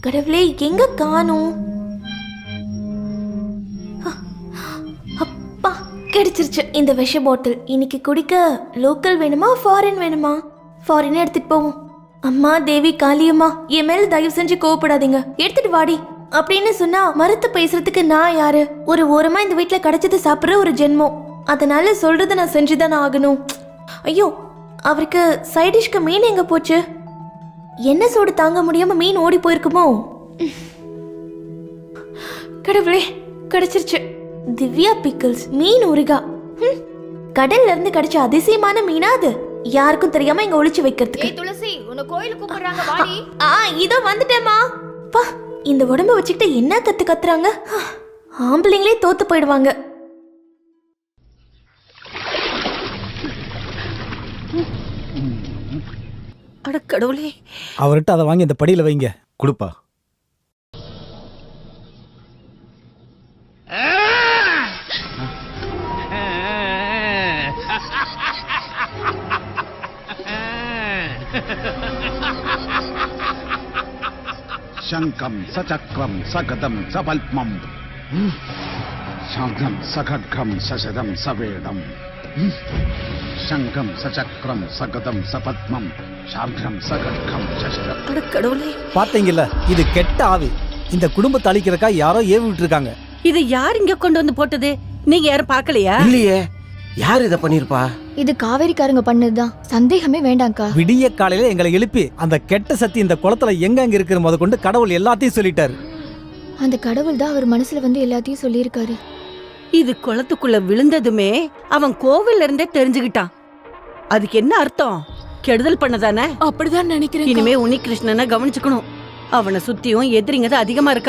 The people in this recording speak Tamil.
கடவுளே, எங்க காணோம்? அப்பா, கிடைச்சிருச்சு இந்த விஷ பாட்டில். இன்னைக்கு குடிக்க லோக்கல் வேணுமா ஃபாரின் வேணுமா? ஃபாரின் எடுத்துட்டு போவோம். அம்மா தேவி காளியம்மா, என் மேல தயவு செஞ்சு கோவப்படாதீங்க, எடுத்துட்டு வாடி அப்படின்னு சொன்னா மறுத்து பேசுறதுக்கு நான் யாரு? ஒரு ஓரமா இந்த வீட்டுல கிடைச்சது சாப்பிடுற ஒரு ஜென்மம். அதனால சொல்றத நான் செஞ்சுதானே ஆகணும். ஐயோ, அவருக்கு சைடிஷ்க்கு மீன் எங்க போச்சு? என்ன சூடு தாங்க முடியாம மீன் ஓடி போயிருக்குமோ? கடவுளே, கிடைச்சிருச்சு. திவ்யா பிக்கிள்ஸ் மீன் ஊறுகா. கடல்ல இருந்து கிடைச்ச அதிசயமான மீனா அது? யாருக்கும் தெரியாம இங்க ஒளிச்சு வைக்கிறதுக்கு. துளசி, உன்னை கோயிலுக்கு கூப்பிடுறாங்க, வாடி. இதோ வந்துட்டேமா. பா, இந்த உடம்ப வச்சுக்கிட்டு என்ன கத்துறாங்க? ஆம்பளைங்களே தோத்து போயிடுவாங்க. அட கடவுளே, அவர்கிட்ட அதை வாங்கி இந்த படியில வைங்க. கொடுப்பா. शङ्खं सचक्रं सकदं सपल्पं शङ्खं सखड्गं सशदं सवेदं शङ्खं सचक्रं सकदं सपद्मं शार्घं सखड्गं सशदं. அட கடவுளே, பாத்தீங்கல்ல, இது கெட்ட ஆவி. இந்த குடும்பத்தை அழிக்கிறக்கா யாரோ ஏவி விட்டு இருக்காங்க. இது யார் இங்க கொண்டு வந்து போட்டது? நீங்க யாரும் பாக்கலையா? இல்லையே, யார் இத பண்ணிருப்பா? இது காவேரிக்காரங்க பண்ணதுதான், சந்தேகமே வேண்டாம்க்கா. விடிய காலையில எங்களை எழுப்பி அந்த கெட்ட சக்தி இந்த குளத்துல எங்க இருக்கிற முத கொண்டு கடவுள் எல்லாத்தையும் சொல்லிட்டாரு. அந்த கடவுள் தான் அவர் மனசுல வந்து எல்லாத்தையும் சொல்லியிருக்காரு. இது குளத்துக்குள்ள விழுந்ததுமே அவன் கோவில்ல இருந்தே தெரிஞ்சுக்கிட்டான். அதுக்கு என்ன அர்த்தம்? கெடுதல் பண்ணதானே? அப்படிதான் நினைக்கிறேன். இனிமே உன்னி கிருஷ்ணனை கவனிச்சுக்கணும். அவனை சுத்தியும் எதிரிங்க அதிகமா இருக்கா.